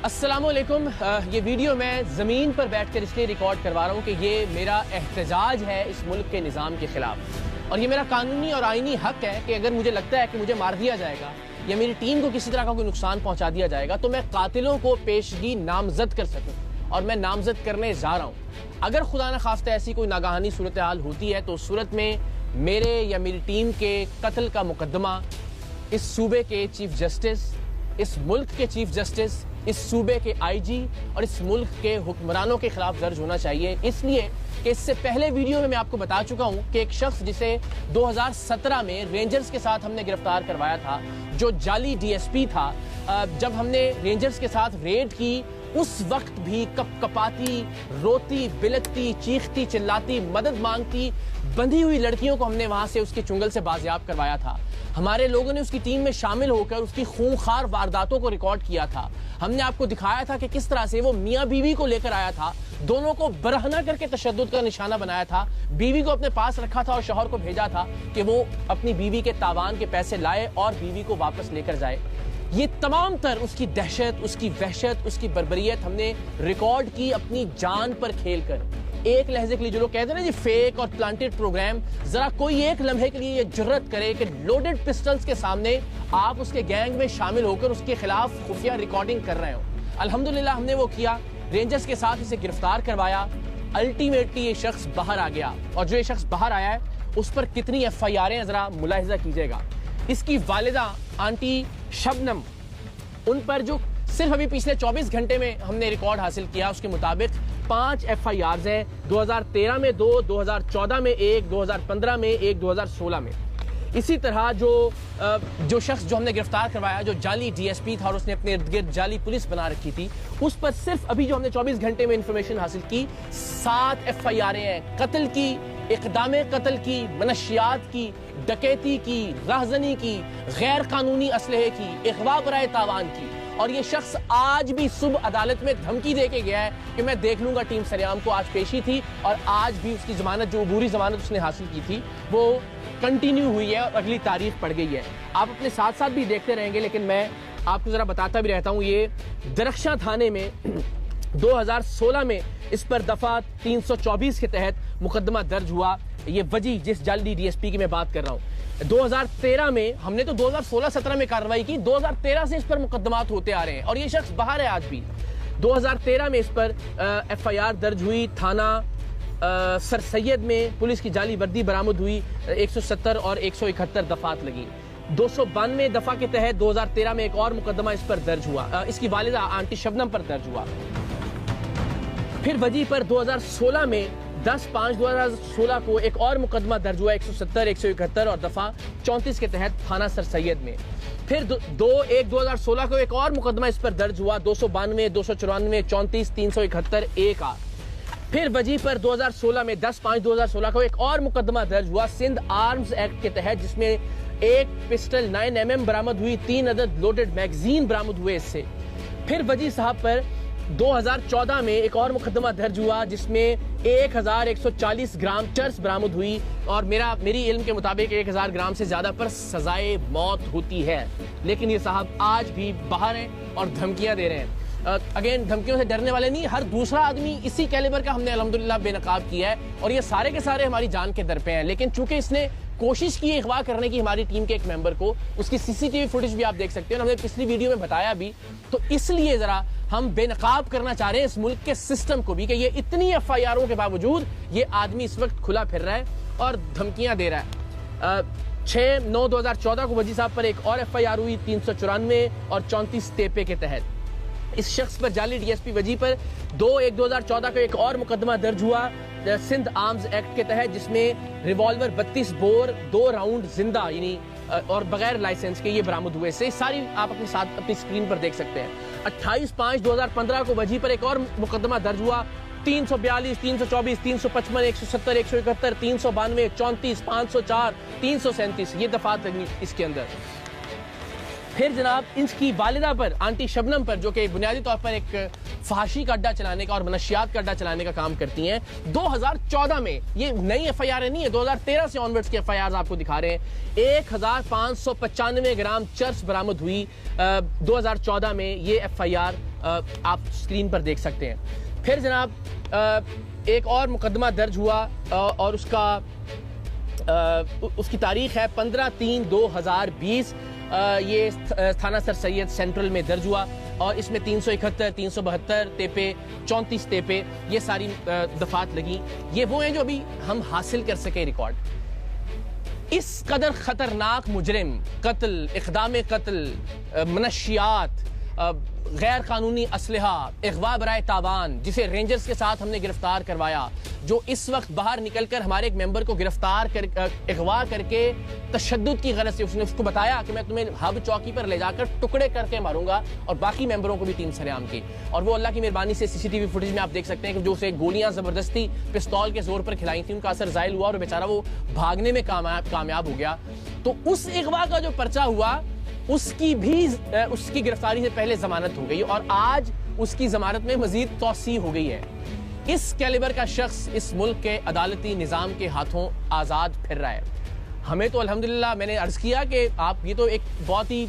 अस्सलामुअलैकुम। ये वीडियो मैं ज़मीन पर बैठकर इसलिए रिकॉर्ड करवा रहा हूँ कि ये मेरा एहतजाज है इस मुल्क के निज़ाम के ख़िलाफ़, और ये मेरा कानूनी और आईनी हक़ है कि अगर मुझे लगता है कि मुझे मार दिया जाएगा या मेरी टीम को किसी तरह का कोई नुकसान पहुँचा दिया जाएगा तो मैं कातिलों को पेशगी नामजद कर सकूँ, और मैं नामजद करने जा रहा हूँ। अगर खुदा न खास्ता ऐसी कोई नागाहानी सूरत हाल होती है तो उस सूरत में मेरे या मेरी टीम के कत्ल का मुकदमा इस सूबे के चीफ जस्टिस, इस मुल्क के चीफ जस्टिस, इस सूबे के आईजी और इस मुल्क के हुक्मरानों के खिलाफ दर्ज होना चाहिए। इसलिए कि इससे पहले वीडियो में मैं आपको बता चुका हूं कि एक शख्स जिसे 2017 में रेंजर्स के साथ हमने गिरफ्तार करवाया था, जो जाली डीएसपी था, जब हमने रेंजर्स के साथ रेड की उस वक्त भी कपकपाती, रोती, बिलखती, चीखती, चिल्लाती, मदद मांगती बंधी हुई लड़कियों को हमने वहां से उसके चुंगल से बाजियाब करवाया था। हमारे लोगों ने उसकी टीम में शामिल होकर उसकी खूंखार वारदातों को रिकॉर्ड किया था। हमने आपको दिखाया था कि किस तरह से वो मियाँ बीवी को लेकर आया था, दोनों को बरहना करके तशद्दुद का निशाना बनाया था, बीवी को अपने पास रखा था और शौहर को भेजा था कि वो अपनी बीवी के तावान के पैसे लाए और बीवी को वापस लेकर जाए। ये तमाम तर उसकी दहशत, उसकी वहशत, उसकी बर्बरियत हमने रिकॉर्ड की अपनी जान पर खेल कर। एक लहजे के लिए जो लोग कहते हैं ना जी फेक और प्लांटेड प्रोग्राम, जरा कोई एक लम्हे के लिए ये जुर्रत करे कि लोडेड पिस्टल्स के सामने आप उसके गैंग में शामिल होकर उसके खिलाफ खुफिया रिकॉर्डिंग कर रहे हो। अल्हम्दुलिल्लाह हमने वो किया, रेंजर्स के साथ इसे गिरफ्तार करवाया। अल्टीमेटली ये शख्स बाहर आ गया, और जो ये शख्स बाहर आया है उस पर कितनी FIR हैं जरा मुलाहिजा कीजिएगा। इसकी वालिदा आंटी शबनम, उन पर जो सिर्फ अभी पिछले 24 घंटे में हमने रिकॉर्ड हासिल किया उसके मुताबिक 5 FIRs हैं। 2013 में 2, 2014 में 1, 2015 में 1, 2016 में। इसी तरह जो शख्स जो हमने गिरफ्तार करवाया, जो जाली डीएसपी था और उसने अपने इर्द गिर्द जाली पुलिस बना रखी थी, उस पर सिर्फ अभी जो हमने 24 घंटे में इंफॉर्मेशन हासिल की 7 FIR हैं। कत्ल की, इक़दामे कत्ल की, मनशियात की, डकैती की, राहजनी की, गैर कानूनी असलहे की, इग़वा बराए तावान की। और ये शख्स आज भी सुबह अदालत में धमकी दे के गया है कि मैं देख लूंगा टीम सरेआम को। आज पेशी थी और आज भी उसकी जमानत, जो अबूरी जमानत उसने हासिल की थी, वो कंटिन्यू हुई है और अगली तारीख पड़ गई है। आप अपने साथ साथ भी देखते रहेंगे, लेकिन मैं आपको जरा बताता भी रहता हूँ। ये दरख्शां थाने में 2016 में इस पर दफा 324 के तहत मुकदमा दर्ज हुआ। ये वजी जिस जाली डीएसपी की मैं बात कर रहा हूँ, 2013 में हमने तो 2016-17 में कार्रवाई की, 2013 से इस पर मुकदमात होते आ रहे हैं और ये शख्स बाहर है आज भी। 2013 में इस पर FIR दर्ज हुई। थाना सर सैयद में पुलिस की जाली वर्दी बरामद हुई, 170 और 171 दफात लगी। 292 दफा के तहत 2013 में एक और मुकदमा इस पर दर्ज हुआ, इसकी वालिदा आंटी शबनम पर दर्ज हुआ। फिर वजी पर 2016 में 10/5/2016 को एक और मुकदमा दर्ज हुआ, 170, 171 और दफा 34 के तहत थाना सर सैयद में। फिर 2/1/2016 को एक और मुकदमा इस पर दर्ज हुआ, 292, 294, 34, 371 A। फिर वजी पर 2016 में 10/5/2016 को एक और मुकदमा दर्ज हुआ सिंध आर्म्स एक्ट के तहत, जिसमें एक पिस्टल 9mm बरामद हुई, 3 अदद लोडेड मैगजीन बरामद हुए इससे। फिर वजी साहब पर 2014 में एक और मुकदमा दर्ज हुआ जिसमें 1140 ग्राम चर्स बरामद हुई, और मेरी इल्म के मुताबिक 1000 ग्राम से ज्यादा पर सजाए मौत होती है। लेकिन ये साहब आज भी बाहर हैं और धमकियां दे रहे हैं। अगेन, धमकियों से डरने वाले नहीं, हर दूसरा आदमी इसी कैलिबर का हमने अल्हम्दुलिल्लाह बेनकाब किया है, और ये सारे के सारे हमारी जान के दर पे हैं। लेकिन चूंकि इसने कोशिश की अगवा करने की हमारी टीम के एक मेंबर को, उसकी CCTV फुटेज भी आप देख सकते हैं, हमने पिछली वीडियो में बताया भी, तो इसलिए जरा हम बेनकाब करना चाह रहे हैं इस मुल्क के सिस्टम को भी कि ये इतनी FIRों के बावजूद ये आदमी इस वक्त खुला फिर रहा है और धमकियां दे रहा है। 6/9/2014 को वजी साहब पर एक और FIR हुई, 394 और 34 तेपे के तहत। इस शख्स पर जाली डीएसपी वजी पर 2/1/2014 को एक और मुकदमा दर्ज हुआ सिंध आर्म्स एक्ट के तहत, जिसमें रिवॉल्वर 32 बोर 2 राउंड जिंदा यानी और बगैर लाइसेंस के ये बरामद हुए। से सारी आप अपने साथ अपनी स्क्रीन पर देख सकते हैं। 28/5/2015 को वजी पर एक और मुकदमा दर्ज हुआ, 342, 324, 355, 170, 171, 392, 34, 504, 337 ये दफात लगी इसके अंदर। फिर जनाब इसकी वालिदा पर, आंटी शबनम पर, जो कि बुनियादी तौर पर एक फहाशी का अड्डा चलाने का और मनशियात का अड्डा चलाने का काम करती हैं, 2014 में, ये नई FIR नहीं है, 2013 से ऑनवर्ड्स की FIR आपको दिखा रहे हैं, 1595 ग्राम चर्स बरामद हुई 2014 में। ये FIR आप स्क्रीन पर देख सकते हैं। फिर जनाब एक और मुकदमा दर्ज हुआ और उसकी तारीख है 15/3/2020। ये थाना सर सैयद सेंट्रल में दर्ज हुआ और इसमें 371, 372 तेपे, 34 तेपे ये सारी दफात लगी। ये वो हैं जो अभी हम हासिल कर सके रिकॉर्ड। इस कदर खतरनाक मुजरिम, कत्ल, इक़दाम कत्ल, मनशियात, गैर कानूनी असलहा, अगवा बराए तावान, जिसे रेंजर्स के साथ हमने गिरफ्तार करवाया, जो इस वक्त बाहर निकलकर हमारे एक मेंबर को गिरफ्तार कर अगवा करके तशद्दुद की गरज से उसने उसको बताया कि मैं तुम्हें हब चौकी पर ले जाकर टुकड़े करके मारूंगा और बाकी मेंबरों को भी टीम सरेआम की। और वो अल्लाह की मेहरबानी से सीसीटीवी फुटेज में आप देख सकते हैं कि जो उसे गोलियां जबरदस्ती पिस्तौल के जोर पर खिलाई थी उनका असर जाहिर हुआ और बेचारा वो भागने में कामयाब हो गया। तो उस अगवा का जो पर्चा हुआ उसकी गिरफ्तारी से पहले जमानत हो गई और आज उसकी जमानत में मजीद तौसी हो गई है। इस कैलिबर का शख्स इस मुल्क के अदालती निज़ाम के हाथों आज़ाद फिर रहा है। हमें तो अल्हम्दुलिल्लाह, मैंने अर्ज़ किया कि आप ये तो एक बहुत ही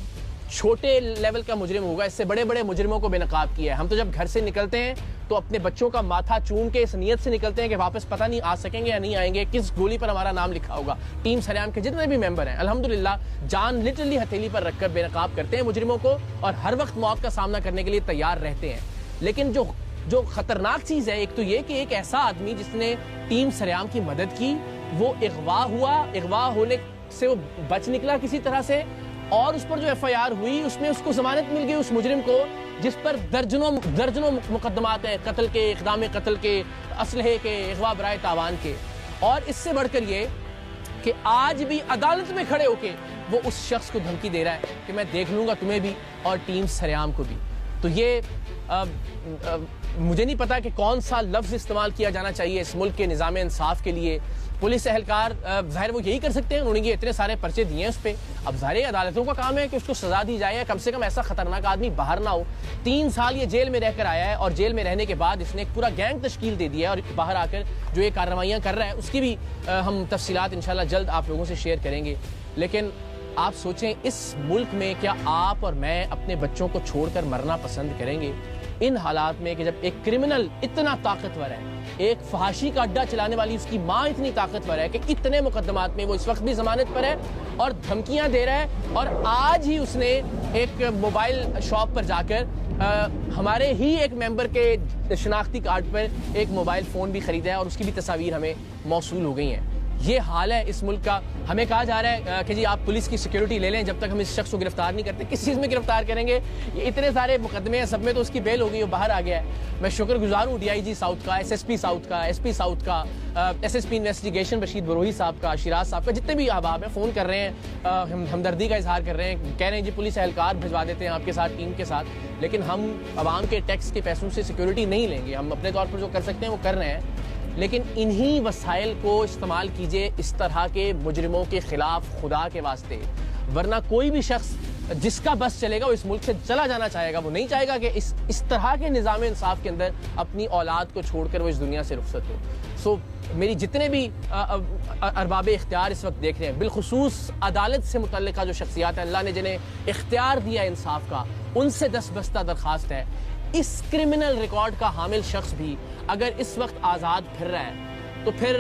छोटे लेवल का मुजरिम होगा, इससे बड़े बड़े मुजरिमों को बेनकाब किया है। हम तो जब घर से निकलते हैं तो अपने बच्चों का माथा चूम के इस नीयत से निकलते हैं कि वापस पता नहीं आ सकेंगे या नहीं आएंगे, किस गोली पर हमारा नाम लिखा होगा। टीम सरेआम के जितने भी मेंबर हैं अल्हम्दुलिल्लाह जान लिटरली हथेली पर रखकर बेनकाब करते हैं मुजरिमों को और हर वक्त मौत का सामना करने के लिए तैयार रहते हैं। लेकिन जो खतरनाक चीज़ है, एक तो ये कि एक ऐसा आदमी जिसने टीम सरेआम की मदद की, वो अगवा हुआ, अगवा होने से वो बच निकला किसी तरह से और उस पर जो FIR हुई उसमें उसको जमानत मिल गई उस मुजरिम को जिस पर दर्जनों मुकदमात हैं, कत्ल के, इक़दाम कत्ल के, असलहे के, अगवा बराए तावान के। और इससे बढ़कर ये कि आज भी अदालत में खड़े होके वो उस शख्स को धमकी दे रहा है कि मैं देख लूंगा तुम्हें भी और टीम सरेआम को भी। तो ये मुझे नहीं पता कि कौन सा लफ्ज़ इस्तेमाल किया जाना चाहिए इस मुल्क के निज़ाम इंसाफ के लिए। पुलिस एहलकार ज़ाहिर वो यही कर सकते हैं, उन्होंने ये इतने सारे पर्चे दिए हैं उस पर। अब ज़ाहिर अदालतों का काम है कि उसको सज़ा दी जाए, कम से कम ऐसा खतरनाक आदमी बाहर ना हो। 3 साल ये जेल में रहकर आया है और जेल में रहने के बाद इसने एक पूरा गैंग तश्कील दे दिया है और बाहर आकर जो ये कार्रवाइयाँ कर रहा है उसकी भी हम तफसीलात इंशाल्लाह जल्द आप लोगों से शेयर करेंगे। लेकिन आप सोचें, इस मुल्क में क्या आप और मैं अपने बच्चों को छोड़कर मरना पसंद करेंगे इन हालात में कि जब एक क्रिमिनल इतना ताकतवर है, एक फहाशी का अड्डा चलाने वाली उसकी माँ इतनी ताकतवर है कि इतने मुकदमात में वो इस वक्त भी जमानत पर है और धमकियां दे रहा है। और आज ही उसने एक मोबाइल शॉप पर जाकर हमारे ही एक मेंबर के शनाख्ती कार्ड पर एक मोबाइल फ़ोन भी खरीदा है और उसकी भी तस्वीर हमें मौसूल हो गई हैं। ये हाल है इस मुल्क का। हमें कहा जा रहा है कि जी आप पुलिस की सिक्योरिटी ले लें जब तक हम इस शख्स को गिरफ्तार नहीं करते। किस चीज़ में गिरफ्तार करेंगे? ये इतने सारे मुकदमे हैं, सब में तो उसकी बेल हो गई, वो बाहर आ गया है। मैं शुक्रगुजार हूँ DIG साउथ का, SSP साउथ का, SP साउथ का, SSP इन्वेस्टिगेशन रशीद बरोही साहब का, शिराज साहब का, जितने भी अहबाब हैं फ़ोन कर रहे हैं, हमदर्दी का इजहार कर रहे हैं, कह रहे हैं जी पुलिस एहलकार भिजवा देते हैं आपके साथ, टीम के साथ। लेकिन हम आवाम के टैक्स के पैसों से सिक्योरिटी नहीं लेंगे। हम अपने तौर पर जो कर सकते हैं वो कर रहे हैं, लेकिन इन्हीं वसाइल को इस्तेमाल कीजिए इस तरह के मुजरिमों के खिलाफ, खुदा के वास्ते। वरना कोई भी शख्स जिसका बस चलेगा वो इस मुल्क से चला जाना चाहेगा। वो नहीं चाहेगा कि इस तरह के निज़ाम इंसाफ के अंदर अपनी औलाद को छोड़कर वो इस दुनिया से रुखसत हो। सो मेरी जितने भी अरबाब इख्तियार इस वक्त देख रहे हैं, बिलखुसूस अदालत से मुतल्लिका जो शख्सियात हैं, अल्लाह ने जिन्हें इख्तियार दिया इंसाफ का, उनसे दस्तबस्ता दरख्वास्त है, इस क्रिमिनल रिकॉर्ड का हामिल शख्स भी अगर इस वक्त आज़ाद फिर रहा है तो फिर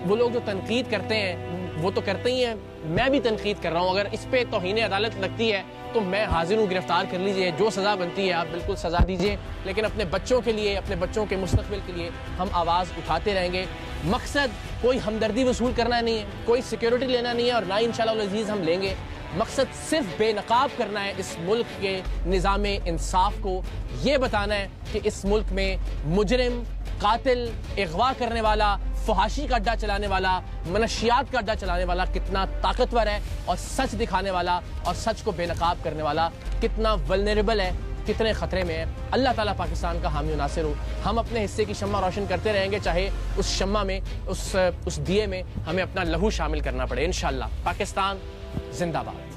वो लोग जो तनकीद करते हैं वो तो करते ही हैं, मैं भी तनकीद कर रहा हूँ। अगर इस पे तौहीन अदालत लगती है तो मैं हाजिर हूँ, गिरफ्तार कर लीजिए, जो सज़ा बनती है आप बिल्कुल सज़ा दीजिए। लेकिन अपने बच्चों के लिए, अपने बच्चों के मुस्तक़बिल के लिए हम आवाज़ उठाते रहेंगे। मकसद कोई हमदर्दी वसूल करना नहीं है, कोई सिक्योरिटी लेना नहीं है और ना इंशाअल्लाह अज़ीज़ हम लेंगे। मकसद सिर्फ बेनकाब करना है इस मुल्क के निज़ाम इंसाफ को। ये बताना है कि इस मुल्क में मुजरिम, कातिल, अगवा करने वाला, फहाशी का अड्डा चलाने वाला, मनशियात का अड्डा चलाने वाला कितना ताकतवर है और सच दिखाने वाला और सच को बेनकाब करने वाला कितना वल्नरेबल है, कितने ख़तरे में है। अल्लाह ताला पाकिस्तान का हामी नासिर हो। हम अपने हिस्से की शम्मा रोशन करते रहेंगे, चाहे उस शम्मा में, उस दिए में हमें अपना लहू शामिल करना पड़े। इंशाअल्लाह। पाकिस्तान जिंदाबाद।